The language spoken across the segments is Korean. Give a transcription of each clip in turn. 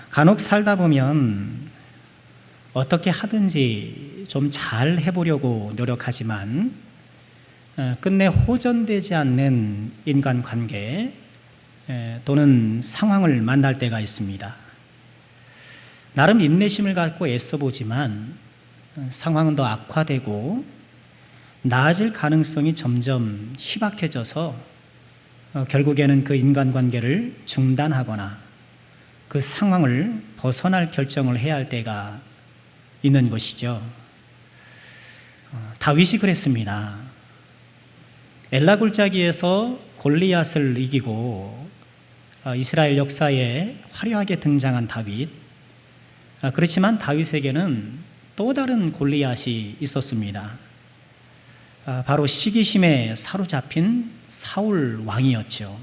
간혹 살다 보면 어떻게 하든지 좀 잘 해보려고 노력하지만 끝내 호전되지 않는 인간관계 또는 상황을 만날 때가 있습니다. 나름 인내심을 갖고 애써보지만 상황은 더 악화되고 나아질 가능성이 점점 희박해져서 결국에는 그 인간관계를 중단하거나 그 상황을 벗어날 결정을 해야 할 때가 있는 것이죠. 다윗이 그랬습니다. 엘라 골짜기에서 골리앗을 이기고 이스라엘 역사에 화려하게 등장한 다윗. 그렇지만 다윗에게는 또 다른 골리앗이 있었습니다. 바로 시기심에 사로잡힌 사울 왕이었죠.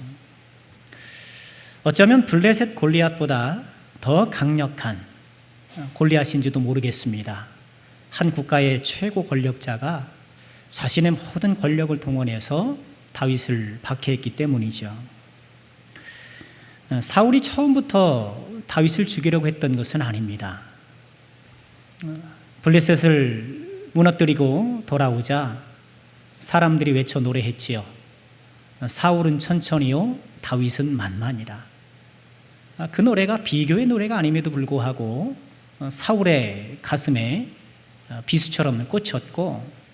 어쩌면 블레셋 골리앗보다 더 강력한 골리앗인지도 모르겠습니다. 한 국가의 최고 권력자가 자신의 모든 권력을 동원해서 다윗을 박해했기 때문이죠. 사울이 처음부터 다윗을 죽이려고 했던 것은 아닙니다. 블레셋을 무너뜨리고 돌아오자 사람들이 외쳐 노래했지요. 사울은 천천히요, 다윗은 만만이라. 그 노래가 비교의 노래가 아님에도 불구하고 사울의 가슴에 비수처럼 꽂혔고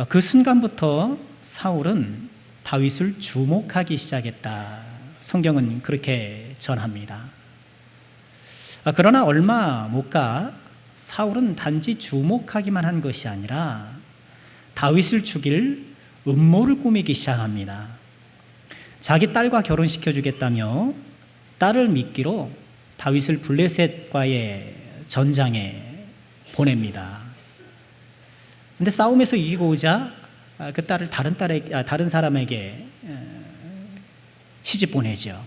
그 순간부터 사울은 다윗을 주목하기 시작했다. 성경은 그렇게 전합니다. 그러나 얼마 못 가 사울은 단지 주목하기만 한 것이 아니라 다윗을 죽일 음모를 꾸미기 시작합니다. 자기 딸과 결혼시켜 주겠다며 딸을 미끼로 다윗을 블레셋과의 전장에 보냅니다. 근데 싸움에서 이기고 오자 그 딸을 다른 사람에게 시집 보내죠.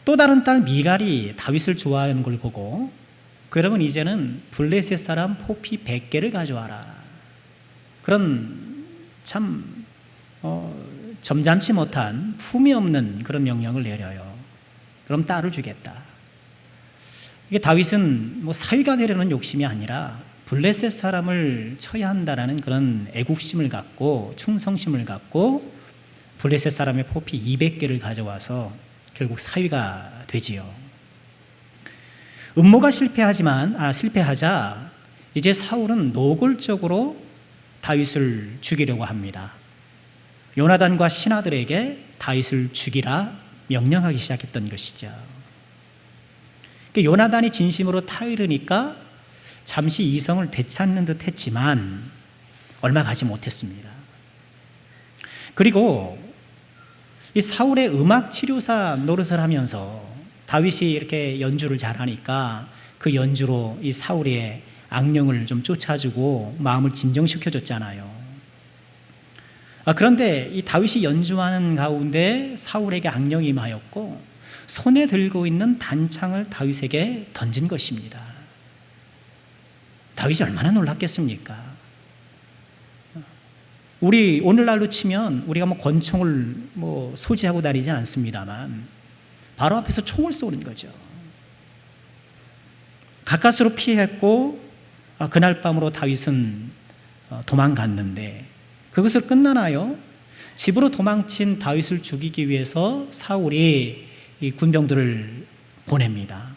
또 다른 딸 미갈이 다윗을 좋아하는 걸 보고 그러면 이제는 블레셋 사람 포피 100개를 가져와라. 그런 참 점잖지 못한 품이 없는 그런 명령을 내려요. 그럼 딸을 주겠다. 이게 다윗은 사위가 되려는 욕심이 아니라 블레셋 사람을 쳐야 한다라는 그런 애국심을 갖고 충성심을 갖고 블레셋 사람의 포피 200개를 가져와서 결국 사위가 되지요. 음모가 실패하자 이제 사울은 노골적으로 다윗을 죽이려고 합니다. 요나단과 신하들에게 다윗을 죽이라 명령하기 시작했던 것이죠. 요나단이 진심으로 타이르니까 잠시 이성을 되찾는 듯 했지만 얼마 가지 못했습니다. 그리고 이 사울의 음악 치료사 노릇을 하면서 다윗이 이렇게 연주를 잘하니까 그 연주로 이 사울의 악령을 좀 쫓아주고 마음을 진정시켜줬잖아요. 그런데 이 다윗이 연주하는 가운데 사울에게 악령이 임하였고 손에 들고 있는 단창을 다윗에게 던진 것입니다. 다윗이 얼마나 놀랐겠습니까? 우리 오늘날로 치면 우리가 권총을 소지하고 다니지 않습니다만 바로 앞에서 총을 쏘는 거죠. 가까스로 피했고 그날 밤으로 다윗은 도망갔는데 그것을 끝나나요? 집으로 도망친 다윗을 죽이기 위해서 사울이 이 군병들을 보냅니다.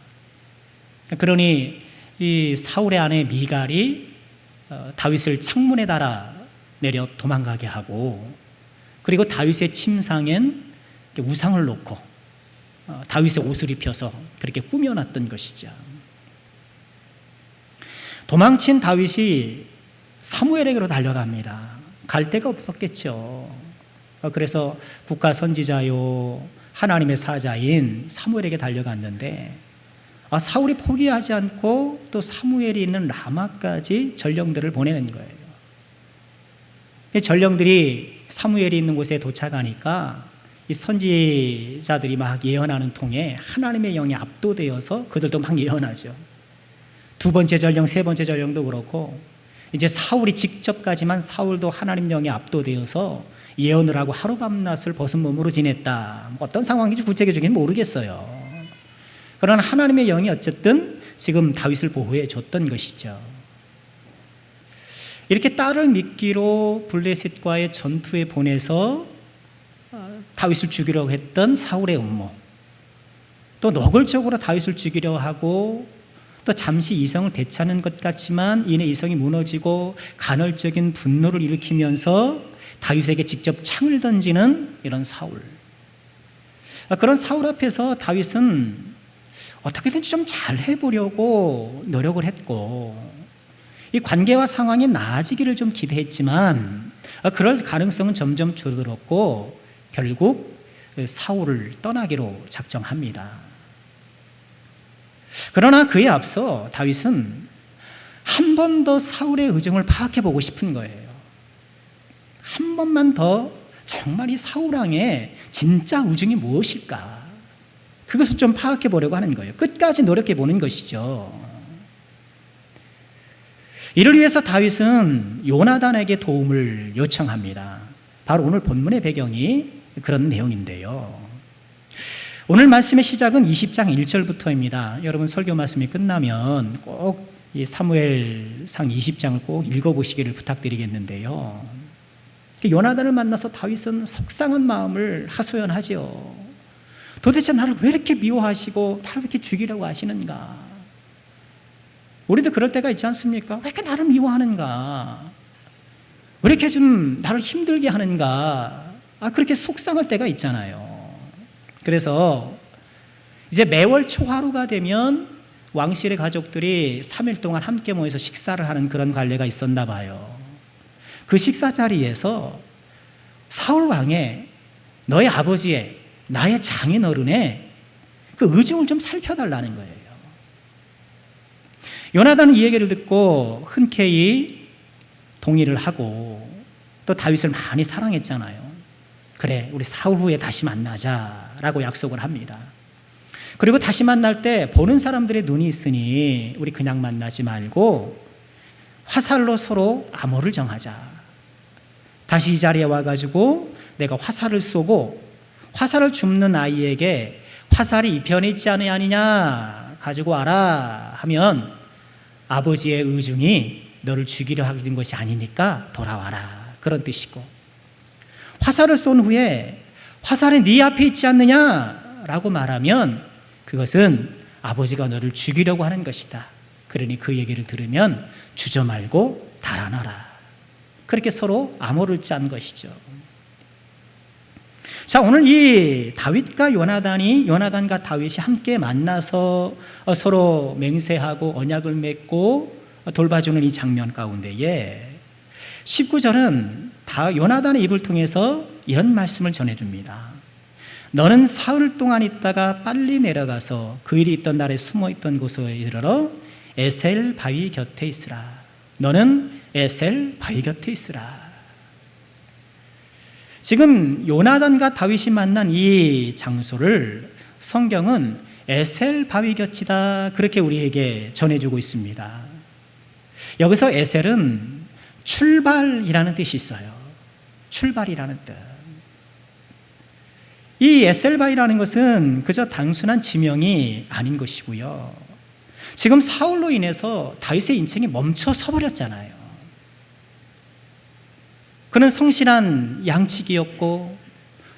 그러니 이 사울의 아내 미갈이 다윗을 창문에 달아 내려 도망가게 하고 그리고 다윗의 침상엔 우상을 놓고 다윗의 옷을 입혀서 그렇게 꾸며놨던 것이죠. 도망친 다윗이 사무엘에게로 달려갑니다. 갈 데가 없었겠죠. 그래서 국가 선지자요 하나님의 사자인 사무엘에게 달려갔는데 사울이 포기하지 않고 또 사무엘이 있는 라마까지 전령들을 보내는 거예요. 전령들이 사무엘이 있는 곳에 도착하니까 이 선지자들이 막 예언하는 통에 하나님의 영이 압도되어서 그들도 막 예언하죠. 두 번째 전령, 세 번째 전령도 그렇고 이제 사울이 직접 가지만 사울도 하나님 영에 압도되어서 예언을 하고 하룻밤낮을 벗은 몸으로 지냈다. 어떤 상황인지 구체적인 모르겠어요. 그러나 하나님의 영이 어쨌든 지금 다윗을 보호해 줬던 것이죠. 이렇게 딸을 미끼로 블레셋과의 전투에 보내서 다윗을 죽이려고 했던 사울의 음모, 또 노골적으로 다윗을 죽이려 하고 또 잠시 이성을 되찾는 것 같지만 이내 이성이 무너지고 간헐적인 분노를 일으키면서 다윗에게 직접 창을 던지는 이런 사울. 그런 사울 앞에서 다윗은 어떻게든지 좀 잘해보려고 노력을 했고 이 관계와 상황이 나아지기를 좀 기대했지만 그럴 가능성은 점점 줄어들었고 결국 사울을 떠나기로 작정합니다. 그러나 그에 앞서 다윗은 한 번 더 사울의 의중을 파악해 보고 싶은 거예요. 한 번만 더 정말 이 사울 왕의 진짜 의중이 무엇일까? 그것을 좀 파악해 보려고 하는 거예요. 끝까지 노력해 보는 것이죠. 이를 위해서 다윗은 요나단에게 도움을 요청합니다. 바로 오늘 본문의 배경이 그런 내용인데요. 오늘 말씀의 시작은 20장 1절부터입니다. 여러분 설교 말씀이 끝나면 꼭 이 사무엘상 20장을 꼭 읽어보시기를 부탁드리겠는데요. 요나단을 만나서 다윗은 속상한 마음을 하소연하죠. 도대체 나를 왜 이렇게 미워하시고 나를 왜 이렇게 죽이려고 하시는가? 우리도 그럴 때가 있지 않습니까? 왜 이렇게 나를 미워하는가? 왜 이렇게 좀 나를 힘들게 하는가? 그렇게 속상할 때가 있잖아요. 그래서 이제 매월 초하루가 되면 왕실의 가족들이 3일 동안 함께 모여서 식사를 하는 그런 관례가 있었나 봐요. 그 식사 자리에서 사울 왕의 너의 아버지의 나의 장인어른의 그 의중을 좀 살펴달라는 거예요. 요나단은 이 얘기를 듣고 흔쾌히 동의를 하고 또 다윗을 많이 사랑했잖아요. 그래, 우리 사울 후에 다시 만나자라고 약속을 합니다. 그리고 다시 만날 때 보는 사람들의 눈이 있으니 우리 그냥 만나지 말고 화살로 서로 암호를 정하자. 다시 이 자리에 와가지고 내가 화살을 쏘고 화살을 줍는 아이에게 화살이 이 편에 있지 아니냐 가지고 와라 하면 아버지의 의중이 너를 죽이려 하게 된 것이 아니니까 돌아와라, 그런 뜻이고, 화살을 쏜 후에 화살이 네 앞에 있지 않느냐라고 말하면 그것은 아버지가 너를 죽이려고 하는 것이다. 그러니 그 얘기를 들으면 주저 말고 달아나라. 그렇게 서로 암호를 짠 것이죠. 자, 오늘 이 다윗과 요나단과 다윗이 함께 만나서 서로 맹세하고 언약을 맺고 돌봐주는 이 장면 가운데에 19절은 요나단의 입을 통해서 이런 말씀을 전해줍니다. 너는 사흘 동안 있다가 빨리 내려가서 그 일이 있던 날에 숨어있던 곳에 이르러 에셀 바위 곁에 있으라. 너는 에셀 바위 곁에 있으라. 지금 요나단과 다윗이 만난 이 장소를 성경은 에셀 바위 곁이다, 그렇게 우리에게 전해주고 있습니다. 여기서 에셀은 출발이라는 뜻이 있어요. 출발이라는 뜻. 이 에셀바이라는 것은 그저 단순한 지명이 아닌 것이고요. 지금 사울로 인해서 다윗의 인생이 멈춰 서버렸잖아요. 그는 성실한 양치기였고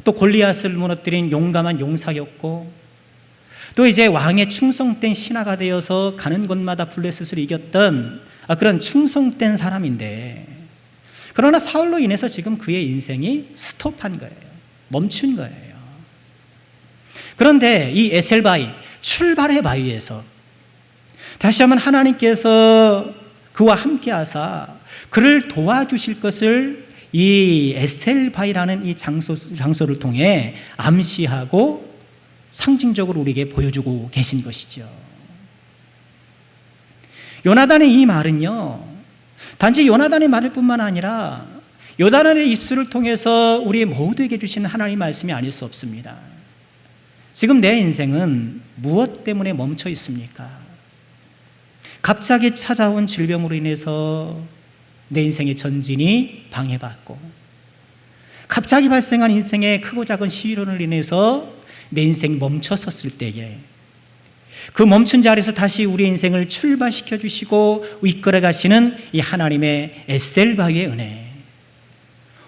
또 골리앗을 무너뜨린 용감한 용사였고 또 이제 왕의 충성된 신하가 되어서 가는 곳마다 블레셋을 이겼던 그런 충성된 사람인데, 그러나 사울로 인해서 지금 그의 인생이 스톱한 거예요. 멈춘 거예요. 그런데 이 에셀바위, 출발의 바위에서 다시 한번 하나님께서 그와 함께 하사 그를 도와주실 것을 이 에셀바위라는 이 장소를 통해 암시하고 상징적으로 우리에게 보여주고 계신 것이죠. 요나단의 이 말은요, 단지 요나단의 말일 뿐만 아니라 요나단의 입술을 통해서 우리 모두에게 주시는 하나님의 말씀이 아닐 수 없습니다. 지금 내 인생은 무엇 때문에 멈춰 있습니까? 갑자기 찾아온 질병으로 인해서 내 인생의 전진이 방해받고, 갑자기 발생한 인생의 크고 작은 시련을 인해서 내 인생이 멈춰섰을 때에, 그 멈춘 자리에서 다시 우리 인생을 출발시켜 주시고 이끌어 가시는 이 하나님의 에셀바위의 은혜.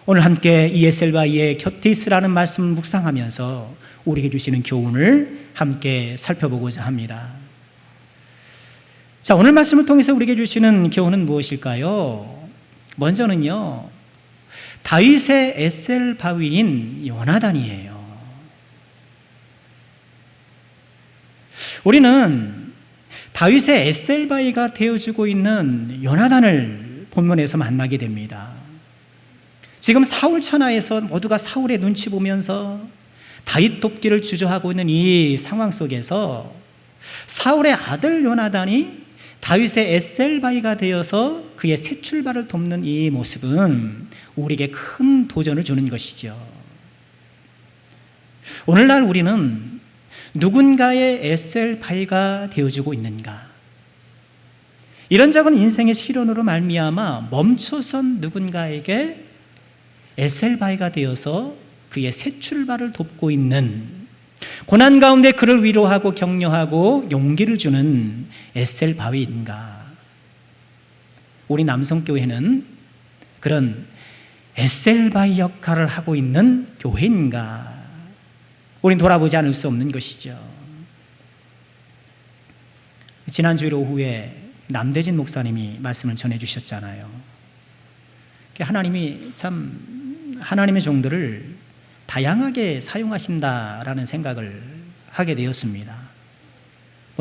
오늘 함께 이 에셀바위의 곁에 있으라는 말씀을 묵상하면서 우리에게 주시는 교훈을 함께 살펴보고자 합니다. 자, 오늘 말씀을 통해서 우리에게 주시는 교훈은 무엇일까요? 먼저는요, 다윗의 에셀바위인 요나단이에요. 우리는 다윗의 에셀바위가 되어주고 있는 요나단을 본문에서 만나게 됩니다. 지금 사울 천하에서 모두가 사울의 눈치 보면서 다윗 돕기를 주저하고 있는 이 상황 속에서 사울의 아들 요나단이 다윗의 에셀바위가 되어서 그의 새 출발을 돕는 이 모습은 우리에게 큰 도전을 주는 것이죠. 오늘날 우리는 누군가의 에셀바위가 되어주고 있는가? 이런저런 인생의 시련으로 말미암아 멈춰선 누군가에게 에셀바위가 되어서 그의 새 출발을 돕고 있는, 고난 가운데 그를 위로하고 격려하고 용기를 주는 에셀바위인가? 우리 남성교회는 그런 에셀바위 역할을 하고 있는 교회인가? 우린 돌아보지 않을 수 없는 것이죠. 지난 주일 오후에 남대진 목사님이 말씀을 전해주셨잖아요. 하나님이 참 하나님의 종들을 다양하게 사용하신다라는 생각을 하게 되었습니다.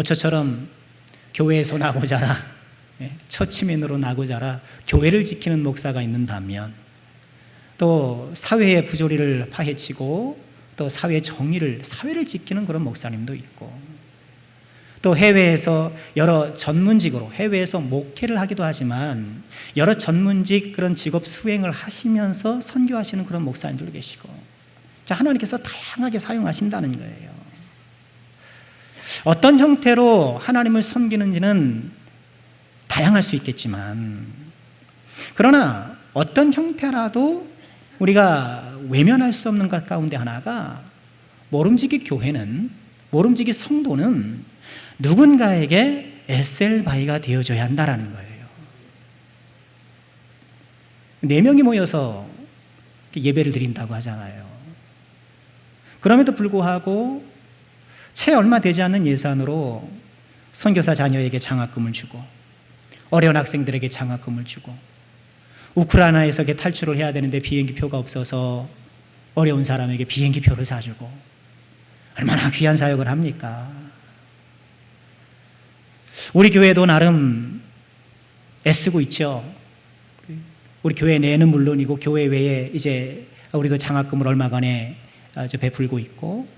저처럼 교회에서 나고 자라, 처치맨으로 나고 자라 교회를 지키는 목사가 있는 반면, 또 사회의 부조리를 파헤치고 또 사회의 정의를, 사회를 지키는 그런 목사님도 있고, 또 해외에서 여러 전문직으로 해외에서 목회를 하기도 하지만 여러 전문직 그런 직업 수행을 하시면서 선교하시는 그런 목사님들도 계시고, 자, 하나님께서 다양하게 사용하신다는 거예요. 어떤 형태로 하나님을 섬기는지는 다양할 수 있겠지만, 그러나 어떤 형태라도 우리가 외면할 수 없는 것 가운데 하나가, 모름지기 교회는, 모름지기 성도는 누군가에게 에셀바위가 되어줘야 한다라는 거예요. 4명이 모여서 예배를 드린다고 하잖아요. 그럼에도 불구하고 채 얼마 되지 않는 예산으로 선교사 자녀에게 장학금을 주고, 어려운 학생들에게 장학금을 주고, 우크라이나에서 탈출을 해야 되는데 비행기 표가 없어서 어려운 사람에게 비행기 표를 사주고, 얼마나 귀한 사역을 합니까? 우리 교회도 나름 애쓰고 있죠. 우리 교회 내는 물론이고 교회 외에 이제 우리도 장학금을 얼마간에 베풀고 있고,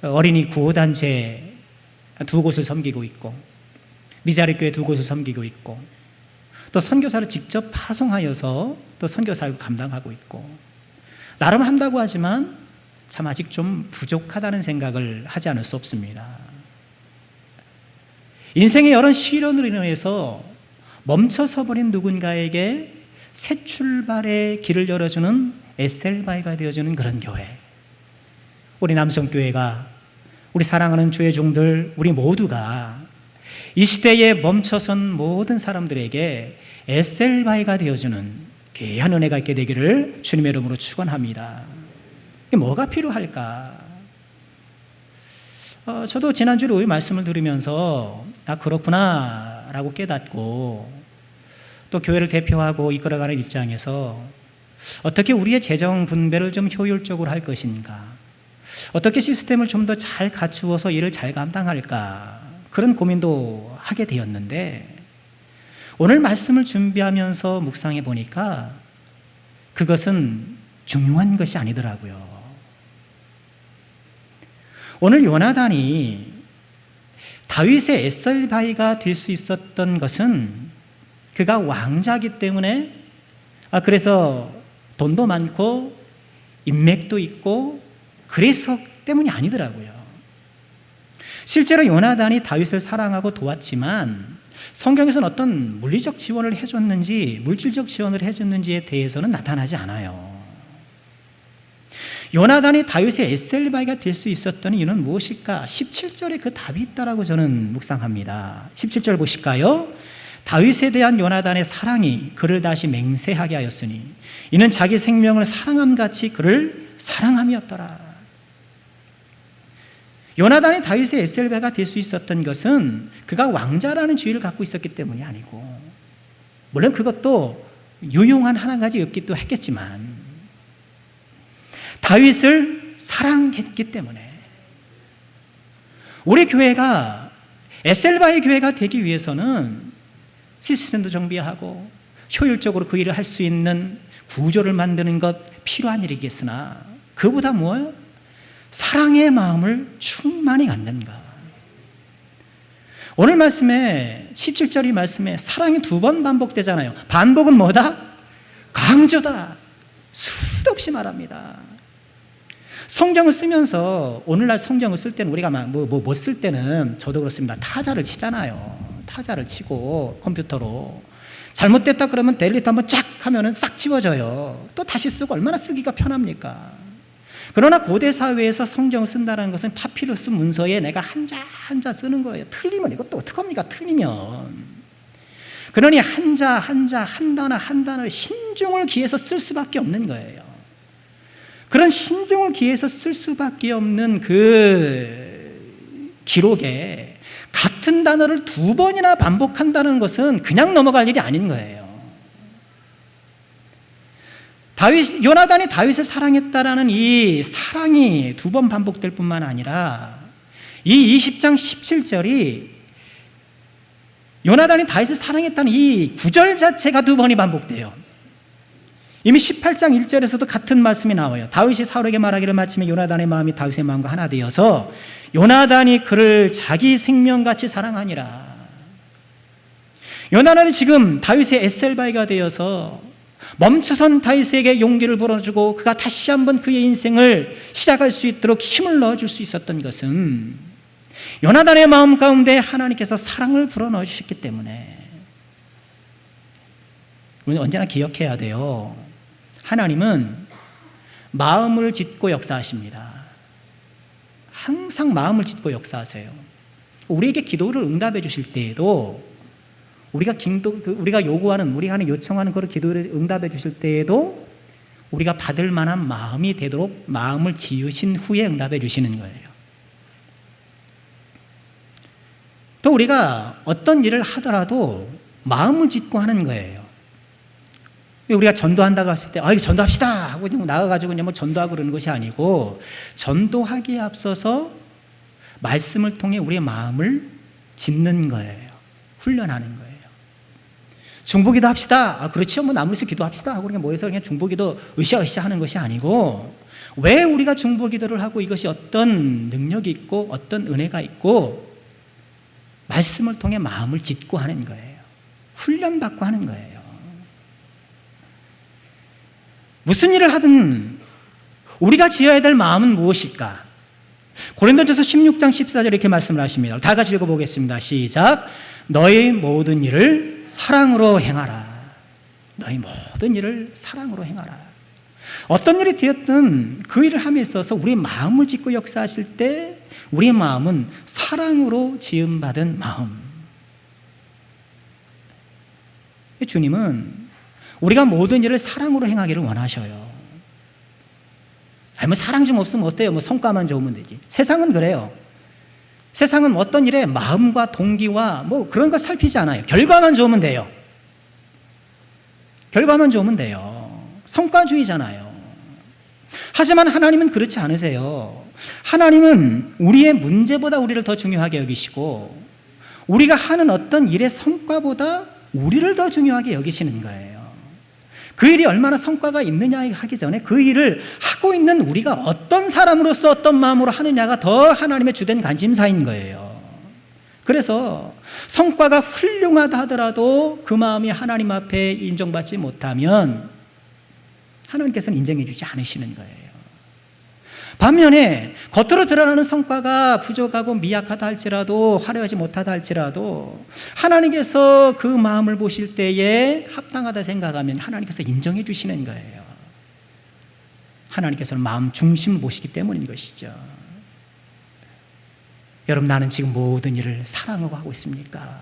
어린이 구호단체 2곳을 섬기고 있고, 미자립교회 2곳을 섬기고 있고, 또 선교사를 직접 파송하여서 또 선교사를 감당하고 있고, 나름 한다고 하지만 참 아직 좀 부족하다는 생각을 하지 않을 수 없습니다. 인생의 여러 시련으로 인해서 멈춰서 버린 누군가에게 새 출발의 길을 열어주는 에셀바위가 되어주는 그런 교회, 우리 남성교회가, 우리 사랑하는 주의 종들, 우리 모두가 이 시대에 멈춰선 모든 사람들에게 에셀바위가 되어주는 귀한 은혜가 있게 되기를 주님의 이름으로 축원합니다. 이게 뭐가 필요할까? 저도 지난주에 오늘 말씀을 들으면서 그렇구나 라고 깨닫고, 또 교회를 대표하고 이끌어가는 입장에서 어떻게 우리의 재정 분배를 좀 효율적으로 할 것인가, 어떻게 시스템을 좀 더 잘 갖추어서 일을 잘 감당할까, 그런 고민도 하게 되었는데, 오늘 말씀을 준비하면서 묵상해 보니까 그것은 중요한 것이 아니더라고요. 오늘 요나단이 다윗의 에셀바위가 될 수 있었던 것은 그가 왕자이기 때문에, 그래서 돈도 많고 인맥도 있고 그래서 때문이 아니더라고요. 실제로 요나단이 다윗을 사랑하고 도왔지만 성경에서는 어떤 물리적 지원을 해줬는지 물질적 지원을 해줬는지에 대해서는 나타나지 않아요. 요나단이 다윗의 에셀바이가 될 수 있었던 이유는 무엇일까? 17절에 그 답이 있다라고 저는 묵상합니다. 17절 보실까요? 다윗에 대한 요나단의 사랑이 그를 다시 맹세하게 하였으니 이는 자기 생명을 사랑함같이 그를 사랑함이었더라. 요나단이 다윗의 에셀바이가 될 수 있었던 것은 그가 왕자라는 지위를 갖고 있었기 때문이 아니고, 물론 그것도 유용한 한 가지였기도 했겠지만 다윗을 사랑했기 때문에. 우리 교회가 에셀바의 교회가 되기 위해서는 시스템도 정비하고 효율적으로 그 일을 할 수 있는 구조를 만드는 것 필요한 일이겠으나 그보다 뭐예요? 사랑의 마음을 충만히 갖는가. 오늘 말씀에 17절의 말씀에 사랑이 2번 반복되잖아요. 반복은 뭐다? 강조다. 수도 없이 말합니다. 성경을 쓰면서, 오늘날 성경을 쓸 때는 우리가 뭐 쓸 때는 저도 그렇습니다. 타자를 치잖아요. 타자를 치고 컴퓨터로 잘못됐다 그러면 델리트 한번 쫙 하면은 싹 지워져요. 또 다시 쓰고 얼마나 쓰기가 편합니까? 그러나 고대 사회에서 성경을 쓴다는 것은 파피루스 문서에 내가 한자 한자 쓰는 거예요. 틀리면 이것도 어떡합니까? 틀리면. 그러니 한자 한자 한 단어 한 단어에 신중을 기해서 쓸 수밖에 없는 거예요. 그런 신중을 기해서 쓸 수밖에 없는 그 기록에 같은 단어를 2번이나 반복한다는 것은 그냥 넘어갈 일이 아닌 거예요. 요나단이 다윗을 사랑했다라는 이 사랑이 2번 반복될 뿐만 아니라 이 20장 17절이 요나단이 다윗을 사랑했다는 이 구절 자체가 2번이 반복돼요. 이미 18장 1절에서도 같은 말씀이 나와요. 다윗이 사울에게 말하기를 마침에 요나단의 마음이 다윗의 마음과 하나 되어서 요나단이 그를 자기 생명같이 사랑하니라. 요나단이 지금 다윗의 에셀바이가 되어서 멈춰선 다윗에게 용기를 불어주고 그가 다시 한번 그의 인생을 시작할 수 있도록 힘을 넣어줄 수 있었던 것은 요나단의 마음 가운데 하나님께서 사랑을 불어넣어 주셨기 때문에. 우리는 언제나 기억해야 돼요. 하나님은 마음을 짓고 역사하십니다. 항상 마음을 짓고 역사하세요. 우리에게 기도를 응답해 주실 때에도 우리가 요구하는, 우리가 하는 요청하는 그런 기도를 응답해 주실 때에도 우리가 받을 만한 마음이 되도록 마음을 지으신 후에 응답해 주시는 거예요. 또 우리가 어떤 일을 하더라도 마음을 짓고 하는 거예요. 우리가 전도한다고 했을 때, 이거 전도합시다! 하고 나가가지고 뭐 전도하고 그러는 것이 아니고, 전도하기에 앞서서 말씀을 통해 우리의 마음을 짓는 거예요. 훈련하는 거예요. 중보기도 합시다. 그렇죠. 뭐 나무에서 기도합시다. 하고 그냥 모여서 그냥 중보기도 으쌰으쌰 하는 것이 아니고, 왜 우리가 중보기도를 하고 이것이 어떤 능력이 있고 어떤 은혜가 있고, 말씀을 통해 마음을 짓고 하는 거예요. 훈련받고 하는 거예요. 무슨 일을 하든 우리가 지어야 될 마음은 무엇일까? 고린도전서 16장 14절 이렇게 말씀을 하십니다. 다 같이 읽어보겠습니다. 시작. 너희 모든 일을 사랑으로 행하라. 너희 모든 일을 사랑으로 행하라. 어떤 일이 되었든 그 일을 함에 있어서 우리의 마음을 짓고 역사하실 때 우리의 마음은 사랑으로 지음받은 마음. 주님은 우리가 모든 일을 사랑으로 행하기를 원하셔요. 뭐 사랑 좀 없으면 어때요? 뭐 성과만 좋으면 되지. 세상은 그래요. 세상은 어떤 일에 마음과 동기와 뭐 그런 거 살피지 않아요. 결과만 좋으면 돼요. 결과만 좋으면 돼요. 성과주의잖아요. 하지만 하나님은 그렇지 않으세요. 하나님은 우리의 문제보다 우리를 더 중요하게 여기시고, 우리가 하는 어떤 일의 성과보다 우리를 더 중요하게 여기시는 거예요. 그 일이 얼마나 성과가 있느냐 하기 전에 그 일을 하고 있는 우리가 어떤 사람으로서 어떤 마음으로 하느냐가 더 하나님의 주된 관심사인 거예요. 그래서 성과가 훌륭하다 하더라도 그 마음이 하나님 앞에 인정받지 못하면 하나님께서는 인정해 주지 않으시는 거예요. 반면에 겉으로 드러나는 성과가 부족하고 미약하다 할지라도, 화려하지 못하다 할지라도 하나님께서 그 마음을 보실 때에 합당하다 생각하면 하나님께서 인정해 주시는 거예요. 하나님께서는 마음 중심을 보시기 때문인 것이죠. 여러분, 나는 지금 모든 일을 사랑하고 하고 있습니까?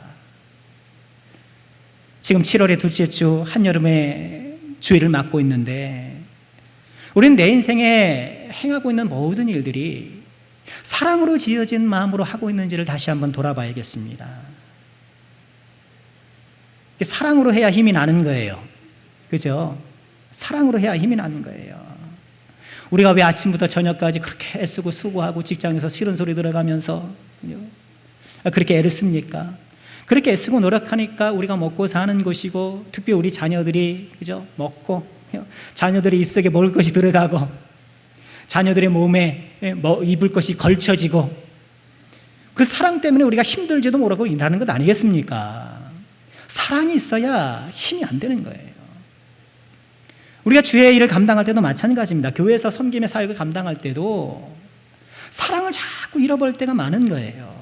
지금 7월의 둘째 주 한여름의 주일을 맞고 있는데 우리는 내 인생에 행하고 있는 모든 일들이 사랑으로 지어진 마음으로 하고 있는지를 다시 한번 돌아봐야겠습니다. 사랑으로 해야 힘이 나는 거예요. 그죠? 사랑으로 해야 힘이 나는 거예요. 우리가 왜 아침부터 저녁까지 그렇게 애쓰고 수고하고 직장에서 싫은 소리 들어가면서 그렇게 애를 씁니까? 그렇게 애쓰고 노력하니까 우리가 먹고 사는 것이고, 특히 우리 자녀들이, 그죠? 먹고, 자녀들의 입속에 먹을 것이 들어가고, 자녀들의 몸에 입을 것이 걸쳐지고, 그 사랑 때문에 우리가 힘들지도 모르고 일하는 것 아니겠습니까? 사랑이 있어야 힘이 안 되는 거예요. 우리가 주의 일을 감당할 때도 마찬가지입니다. 교회에서 섬김의 사역을 감당할 때도 사랑을 자꾸 잃어버릴 때가 많은 거예요.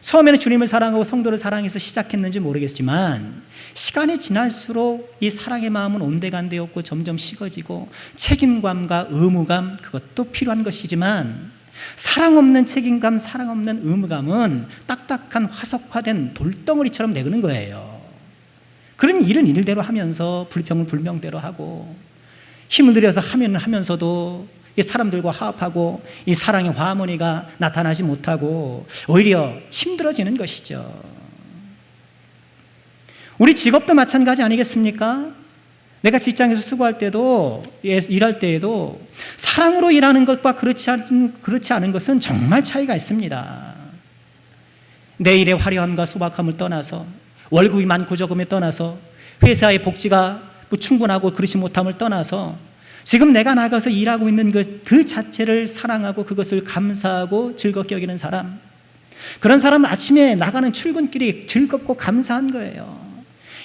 처음에는 주님을 사랑하고 성도를 사랑해서 시작했는지 모르겠지만 시간이 지날수록 이 사랑의 마음은 온데간데 없고 점점 식어지고, 책임감과 의무감, 그것도 필요한 것이지만 사랑 없는 책임감, 사랑 없는 의무감은 딱딱한 화석화된 돌덩어리처럼 내그는 거예요. 그런 일은 일대로 하면서 불평은 불평대로 하고, 힘을 들여서 하면서도 이 사람들과 화합하고 이 사랑의 화모니가 나타나지 못하고 오히려 힘들어지는 것이죠. 우리 직업도 마찬가지 아니겠습니까? 내가 직장에서 수고할 때도, 일할 때에도 사랑으로 일하는 것과 그렇지 않은 것은 정말 차이가 있습니다. 내 일의 화려함과 소박함을 떠나서, 월급이 많고 적음에 떠나서, 회사의 복지가 충분하고 그렇지 못함을 떠나서 지금 내가 나가서 일하고 있는 그 자체를 사랑하고 그것을 감사하고 즐겁게 여기는 사람, 그런 사람은 아침에 나가는 출근길이 즐겁고 감사한 거예요.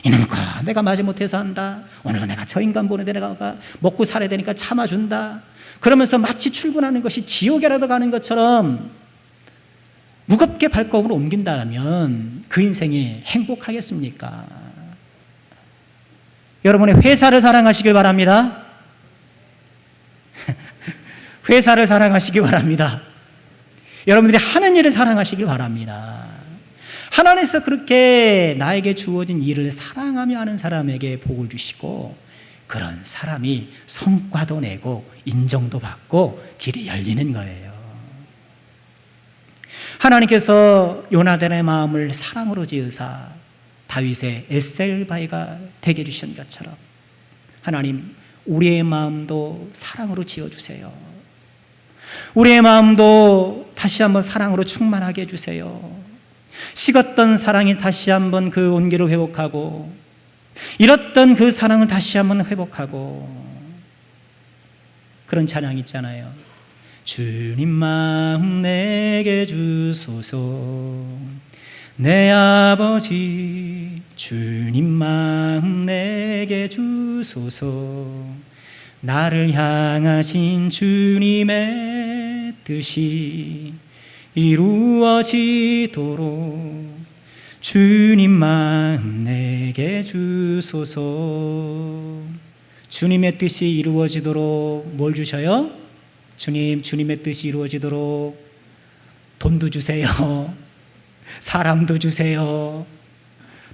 이놈과 내가 마지못해서 한다, 오늘은 내가 저 인간 보는데 내가 먹고 살아야 되니까 참아준다, 그러면서 마치 출근하는 것이 지옥에라도 가는 것처럼 무겁게 발걸음을 옮긴다면 그 인생이 행복하겠습니까? 여러분의 회사를 사랑하시길 바랍니다. 회사를 사랑하시기 바랍니다. 여러분들이 하는 일을 사랑하시길 바랍니다. 하나님께서 그렇게 나에게 주어진 일을 사랑하며 하는 사람에게 복을 주시고, 그런 사람이 성과도 내고 인정도 받고 길이 열리는 거예요. 하나님께서 요나단의 마음을 사랑으로 지으사 다윗의 에셀바이가 되게 해주신 것처럼 하나님, 우리의 마음도 사랑으로 지어주세요. 우리의 마음도 다시 한번 사랑으로 충만하게 해주세요. 식었던 사랑이 다시 한번 그 온기를 회복하고, 잃었던 그 사랑을 다시 한번 회복하고, 그런 찬양 있잖아요. 주님 마음 내게 주소서, 내 아버지 주님 마음 내게 주소서, 나를 향하신 주님의 뜻이 이루어지도록 주님 마음 내게 주소서. 주님의 뜻이 이루어지도록 뭘 주셔요? 주님의 뜻이 이루어지도록 돈도 주세요, 사람도 주세요,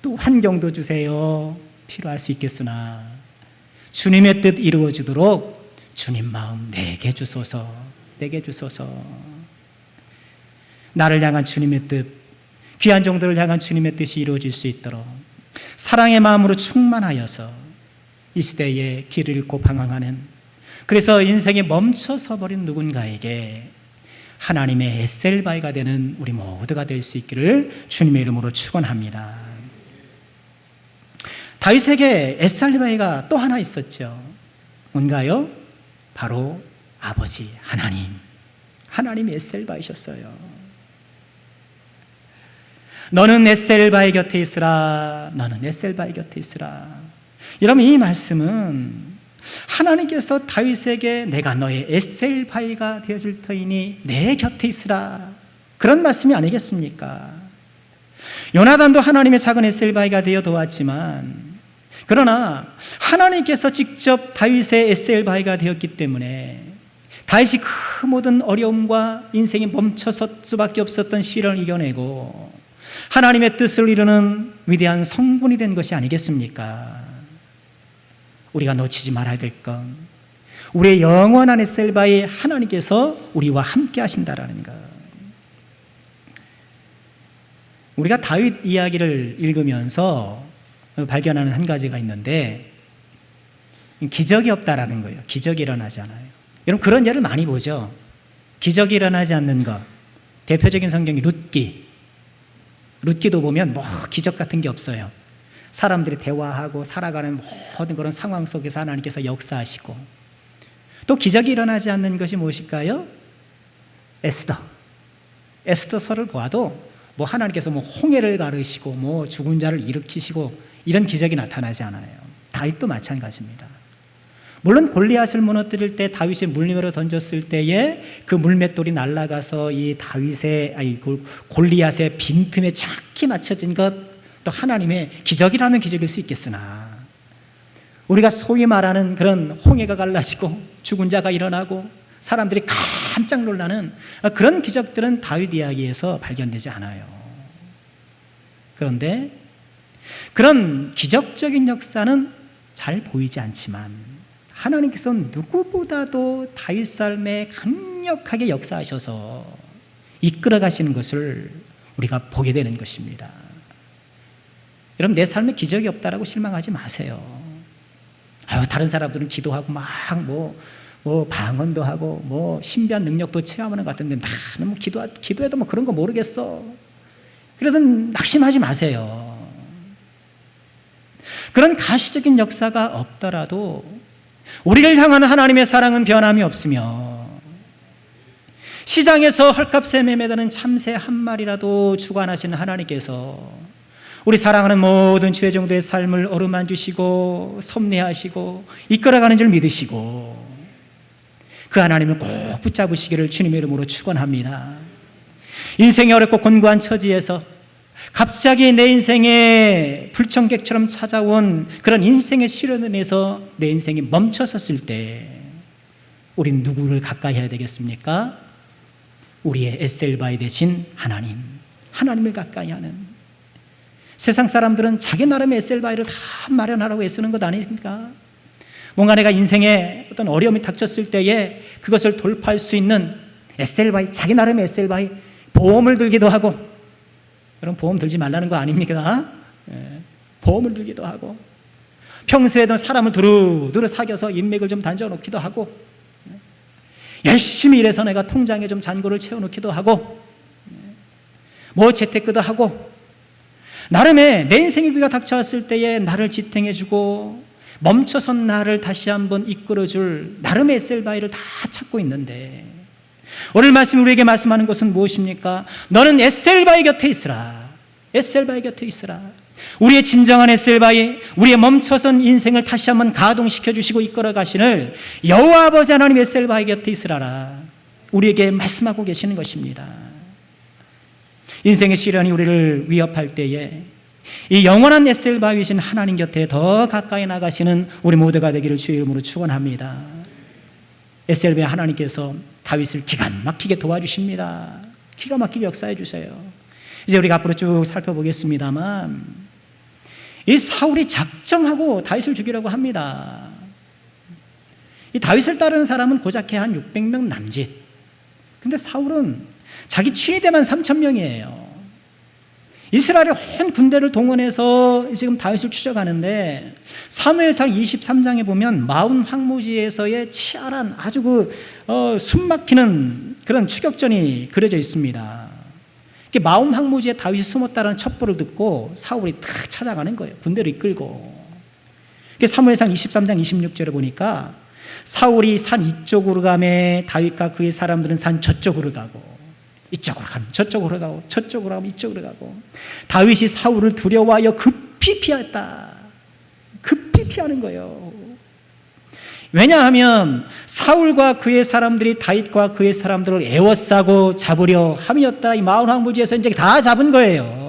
또 환경도 주세요. 필요할 수 있겠으나 주님의 뜻 이루어지도록 주님 마음 내게 주소서, 내게 주소서. 나를 향한 주님의 뜻, 귀한 종들을 향한 주님의 뜻이 이루어질 수 있도록 사랑의 마음으로 충만하여서 이 시대에 길을 잃고 방황하는, 그래서 인생이 멈춰서 버린 누군가에게 하나님의 에셀바이가 되는 우리 모두가 될 수 있기를 주님의 이름으로 축원합니다. 다윗에게 에셀바이가 또 하나 있었죠. 뭔가요? 바로 아버지 하나님이 에셀바이셨어요. 너는 에셀바이 곁에 있으라, 너는 에셀바이 곁에 있으라. 여러분, 이 말씀은 하나님께서 다윗에게 내가 너의 에셀바이가 되어줄 터이니 내 곁에 있으라, 그런 말씀이 아니겠습니까? 요나단도 하나님의 작은 에셀바이가 되어 도왔지만 그러나 하나님께서 직접 다윗의 에셀바이가 되었기 때문에 다윗이 그 모든 어려움과 인생이 멈춰설 수밖에 없었던 시련을 이겨내고 하나님의 뜻을 이루는 위대한 성군이 된 것이 아니겠습니까? 우리가 놓치지 말아야 될 건 우리의 영원한 에셀바이 하나님께서 우리와 함께 하신다라는 것. 우리가 다윗 이야기를 읽으면서 발견하는 한 가지가 있는데 기적이 없다라는 거예요. 기적이 일어나지 않아요. 여러분 그런 예를 많이 보죠. 기적이 일어나지 않는 것. 대표적인 성경이 룻기도 보면 뭐 기적 같은 게 없어요. 사람들이 대화하고 살아가는 모든 그런 상황 속에서 하나님께서 역사하시고, 또 기적이 일어나지 않는 것이 무엇일까요? 에스더서를 보아도 뭐 하나님께서 뭐 홍해를 가르시고 뭐 죽은 자를 일으키시고 이런 기적이 나타나지 않아요. 다윗도 마찬가지입니다. 물론 골리앗을 무너뜨릴 때 다윗이 물림으로 던졌을 때에 그 물맷돌이 날아가서 이 골리앗의 빈틈에 정확히 맞춰진 것, 또 하나님의 기적이라면 기적일 수 있겠으나 우리가 소위 말하는 그런 홍해가 갈라지고 죽은 자가 일어나고 사람들이 깜짝 놀라는 그런 기적들은 다윗 이야기에서 발견되지 않아요. 그런데 그런 기적적인 역사는 잘 보이지 않지만 하나님께서 누구보다도 다윗 삶에 강력하게 역사하셔서 이끌어 가시는 것을 우리가 보게 되는 것입니다. 여러분, 내 삶에 기적이 없다라고 실망하지 마세요. 다른 사람들은 기도하고 막 방언도 하고 신비한 능력도 체험하는 것 같은데 나는 뭐 기도해도 뭐 그런 거 모르겠어. 그러든 낙심하지 마세요. 그런 가시적인 역사가 없더라도 우리를 향하는 하나님의 사랑은 변함이 없으며 시장에서 헐값에 매매되는 참새 한 마리라도 주관하시는 하나님께서 우리 사랑하는 모든 죄종들의 삶을 어루만지시고 섭리하시고 이끌어가는 줄 믿으시고 그 하나님을 꼭 붙잡으시기를 주님의 이름으로 축원합니다. 인생이 어렵고 곤고한 처지에서 갑자기 내 인생에 불청객처럼 찾아온 그런 인생의 시련을 인해서 내 인생이 멈춰섰을 때 우리는 누구를 가까이 해야 되겠습니까? 우리의 에셀바이 되신 하나님을 가까이 하는. 세상 사람들은 자기 나름의 에셀바이를 다 마련하라고 애쓰는 것 아닙니까? 뭔가 내가 인생에 어떤 어려움이 닥쳤을 때에 그것을 돌파할 수 있는 에셀바이, 자기 나름의 에셀바이, 보험을 들기도 하고, 여러분 보험 들지 말라는 거 아닙니까? 보험을 들기도 하고, 평소에도 사람을 두루두루 사귀어서 인맥을 좀 단져 놓기도 하고, 열심히 일해서 내가 통장에 좀 잔고를 채워 놓기도 하고, 뭐 재테크도 하고, 나름의 내 인생의 위기가 닥쳐왔을 때에 나를 지탱해주고 멈춰선 나를 다시 한번 이끌어줄 나름의 에셀바이를 다 찾고 있는데, 오늘 말씀 우리에게 말씀하는 것은 무엇입니까? 너는 에셀바이 곁에 있으라. 에셀바이 곁에 있으라. 우리의 진정한 에셀바이, 우리의 멈춰선 인생을 다시 한번 가동시켜 주시고 이끌어 가시는 여호와 아버지 하나님 에셀바이 곁에 있으라라. 우리에게 말씀하고 계시는 것입니다. 인생의 시련이 우리를 위협할 때에 이 영원한 에셀바이이신 하나님 곁에 더 가까이 나가시는 우리 모두가 되기를 주의 이름으로 축원합니다. 에셀바이 하나님께서 다윗을 기가 막히게 도와주십니다. 기가 막히게 역사해 주세요. 이제 우리가 앞으로 쭉 살펴보겠습니다만, 이 사울이 작정하고 다윗을 죽이려고 합니다. 이 다윗을 따르는 사람은 고작해 한 600명 남짓. 근데 사울은 자기 친위대만 3,000명이에요. 이스라엘의 온 군대를 동원해서 지금 다윗을 추적하는데, 사무엘상 23장에 보면 마운 황무지에서의 치열한 아주 숨막히는 그런 추격전이 그려져 있습니다. 마운 황무지에 다윗이 숨었다는 첩보를 듣고 사울이 탁 찾아가는 거예요. 군대를 이끌고. 사무엘상 23장 26절에 보니까 사울이 산 이쪽으로 가매 다윗과 그의 사람들은 산 저쪽으로 가고, 이쪽으로 가면 저쪽으로 가고, 저쪽으로 가면 이쪽으로 가고, 다윗이 사울을 두려워하여 급히 피했다. 급히 피하는 거예요. 왜냐하면 사울과 그의 사람들이 다윗과 그의 사람들을 에워싸고 잡으려 함이었다. 이 마운 황무지에서 이제 다 잡은 거예요.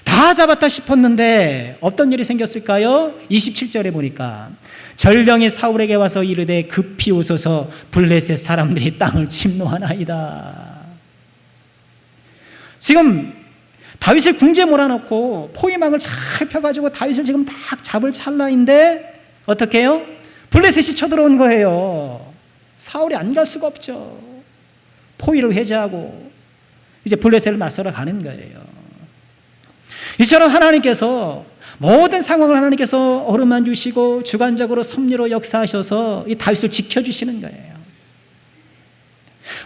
다 잡았다 싶었는데 어떤 일이 생겼을까요? 27절에 보니까 전령이 사울에게 와서 이르되 급히 오소서 블레셋 사람들이 땅을 침노하나이다. 지금 다윗을 궁지에 몰아넣고 포위망을 잘 펴가지고 다윗을 지금 딱 잡을 찰나인데 어떻게 해요? 블레셋이 쳐들어온 거예요. 사울이 안 갈 수가 없죠. 포위를 해제하고 이제 블레셋을 맞서러 가는 거예요. 이처럼 하나님께서 모든 상황을 하나님께서 어루만 주시고 주관적으로 섭리로 역사하셔서 이 다윗을 지켜주시는 거예요.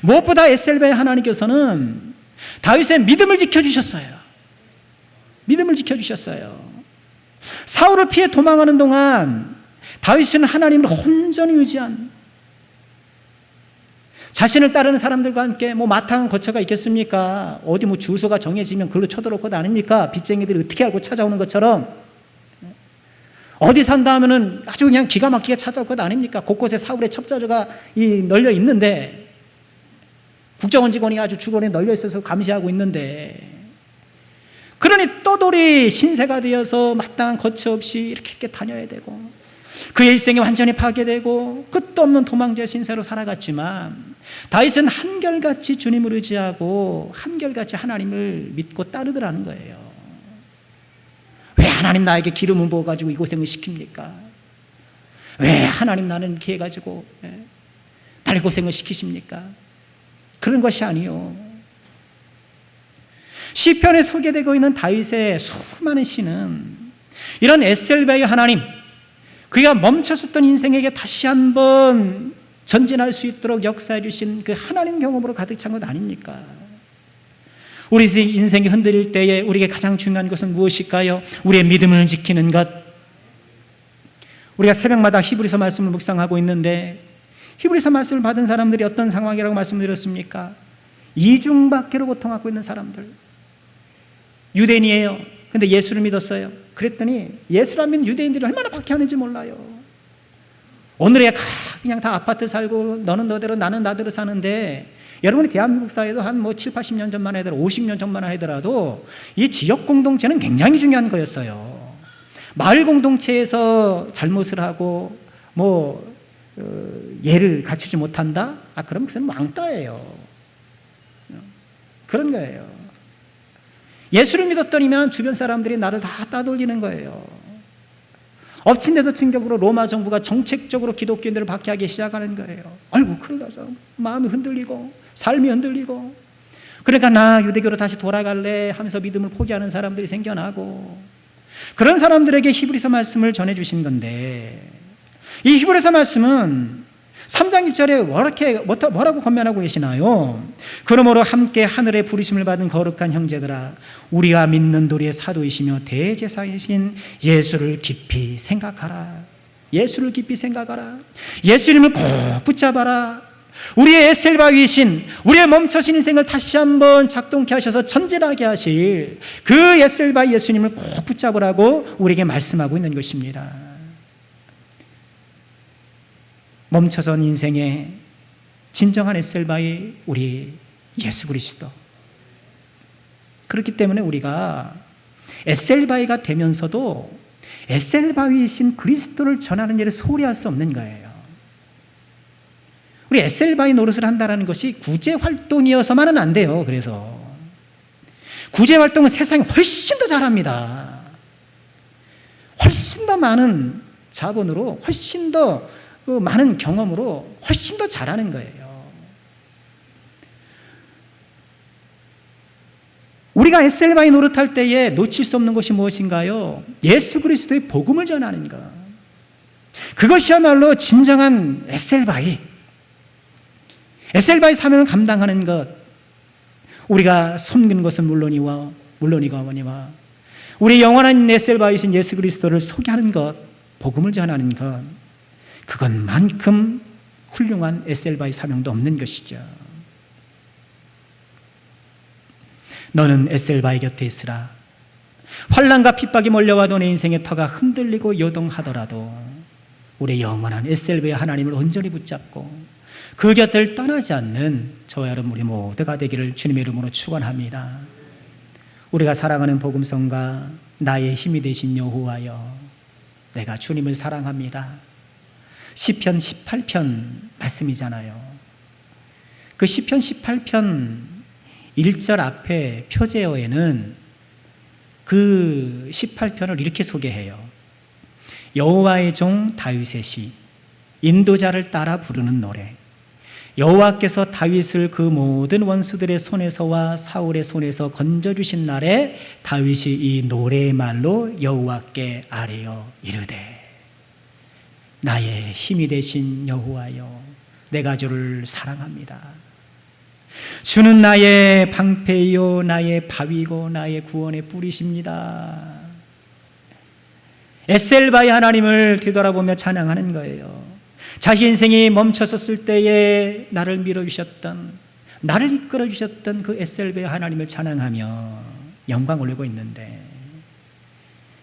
무엇보다 에셀베의 하나님께서는 다윗의 믿음을 지켜주셨어요. 믿음을 지켜주셨어요. 사울을 피해 도망하는 동안 다윗은 하나님을 온전히 의지한, 자신을 따르는 사람들과 함께 마땅한 거처가 있겠습니까? 어디 주소가 정해지면 글로 쳐들어올 것 아닙니까? 빚쟁이들이 어떻게 알고 찾아오는 것처럼. 어디 산다 하면은 아주 그냥 기가 막히게 찾아올 것 아닙니까? 곳곳에 사울의 첩자가 널려 있는데, 국정원 직원이 아주 주거리에 널려 있어서 감시하고 있는데, 그러니 떠돌이 신세가 되어서 마땅한 거처 없이 이렇게 다녀야 되고, 그의 일생이 완전히 파괴되고 끝도 없는 도망자 신세로 살아갔지만, 다윗은 한결같이 주님을 의지하고 한결같이 하나님을 믿고 따르더라는 거예요. 왜 하나님 나에게 기름을 부어가지고 이 고생을 시킵니까? 왜 하나님 나는 이렇게 해가지고 나를 고생을 시키십니까? 그런 것이 아니요. 시편에 소개되고 있는 다윗의 수많은 시는 이런 에셀베의 하나님, 그가 멈췄었던 인생에게 다시 한번 전진할 수 있도록 역사해 주신 그 하나님 경험으로 가득 찬 것 아닙니까? 우리 인생이 흔들릴 때에 우리에게 가장 중요한 것은 무엇일까요? 우리의 믿음을 지키는 것. 우리가 새벽마다 히브리서 말씀을 묵상하고 있는데, 히브리서 말씀을 받은 사람들이 어떤 상황이라고 말씀드렸습니까? 이중박해로 고통하고 있는 사람들. 유대인이에요. 근데 예수를 믿었어요. 그랬더니 예수를 안 믿는 유대인들이 얼마나 박해하는지 몰라요. 오늘에 그냥 다 아파트 살고 너는 너대로 나는 나대로 사는데, 여러분이 대한민국 사회도 한 7, 80년 전만 하더라도 50년 전만 하더라도 이 지역 공동체는 굉장히 중요한 거였어요. 마을 공동체에서 잘못을 하고 예를 갖추지 못한다? 그럼 그것은 왕따예요. 그런 거예요. 예수를 믿었더니만 주변 사람들이 나를 다 따돌리는 거예요. 엎친 데도 충격으로 로마 정부가 정책적으로 기독교인들을 박해하기 시작하는 거예요. 아이고 큰일 나서 마음이 흔들리고 삶이 흔들리고, 그러니까 나 유대교로 다시 돌아갈래 하면서 믿음을 포기하는 사람들이 생겨나고, 그런 사람들에게 히브리서 말씀을 전해주신 건데, 이 히브리서 말씀은 3장 1절에 뭐라고 권면하고 계시나요? 그러므로 함께 하늘의 부르심을 받은 거룩한 형제들아, 우리가 믿는 도리의 사도이시며 대제사이신 예수를 깊이 생각하라. 예수를 깊이 생각하라. 예수님을 꼭 붙잡아라. 우리의 에셀바위신, 우리의 멈춰진 인생을 다시 한번 작동케 하셔서 전진하게 하실 그 에셀바위 예수님을 꼭 붙잡으라고 우리에게 말씀하고 있는 것입니다. 멈춰선 인생의 진정한 에셀바위, 우리 예수 그리스도. 그렇기 때문에 우리가 에셀바위가 되면서도 에셀바위이신 그리스도를 전하는 일을 소홀히 할 수 없는 거예요. 우리 에셀바위 노릇을 한다는 것이 구제활동이어서만은 안 돼요. 그래서 구제활동은 세상이 훨씬 더 잘합니다. 훨씬 더 많은 자본으로, 훨씬 더 많은 경험으로 훨씬 더 잘하는 거예요. 우리가 에셀바위 노릇할 때에 놓칠 수 없는 것이 무엇인가요? 예수 그리스도의 복음을 전하는 것. 그것이야말로 진정한 에셀바위 사명을 감당하는 것. 우리가 섬기는 것은 물론이거니와 우리 영원한 에셀바위신 예수 그리스도를 소개하는 것, 복음을 전하는 것, 그것만큼 훌륭한 에셀바위 사명도 없는 것이죠. 너는 에셀바위 곁에 있으라. 환난과 핍박이 몰려와도 내 인생의 터가 흔들리고 요동하더라도 우리 영원한 에셀바위 하나님을 온전히 붙잡고 그 곁을 떠나지 않는 저와 여러분 우리 모두가 되기를 주님의 이름으로 축원합니다. 우리가 사랑하는 복음성가, 나의 힘이 되신 여호와여, 내가 주님을 사랑합니다. 시편 18편 말씀이잖아요. 그 시편 18편 1절 앞에 표제어에는 그 18편을 이렇게 소개해요. 여호와의 종 다윗의 시, 인도자를 따라 부르는 노래. 여호와께서 다윗을 그 모든 원수들의 손에서와 사울의 손에서 건져주신 날에 다윗이 이 노래의 말로 여호와께 아뢰어 이르되, 나의 힘이 되신 여호와여, 내가 주를 사랑합니다. 주는 나의 방패요 나의 바위고 나의 구원의 뿌리십니다. 에셀바의 하나님을 되돌아보며 찬양하는 거예요. 자기 인생이 멈춰섰을 때에 나를 밀어주셨던, 나를 이끌어주셨던 그 에셀바의 하나님을 찬양하며 영광 올리고 있는데,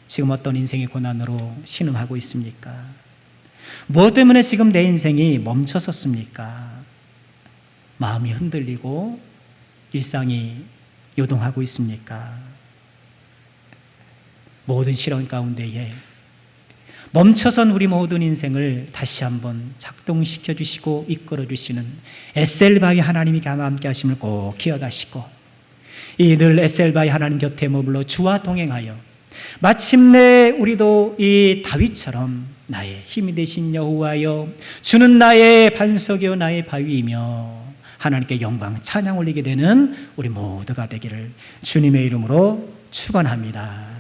지금 어떤 인생의 고난으로 신음하고 있습니까? 무엇 때문에 지금 내 인생이 멈춰섰습니까? 마음이 흔들리고 일상이 요동하고 있습니까? 모든 시련 가운데에 멈춰선 우리 모든 인생을 다시 한번 작동시켜 주시고 이끌어 주시는 에셀바의 하나님이 함께 하심을 꼭 기억하시고, 이 늘 에셀바의 하나님 곁에 머물러 주와 동행하여 마침내 우리도 이 다윗처럼 나의 힘이 되신 여호와여, 주는 나의 반석이요 나의 바위이며 하나님께 영광 찬양 올리게 되는 우리 모두가 되기를 주님의 이름으로 축원합니다.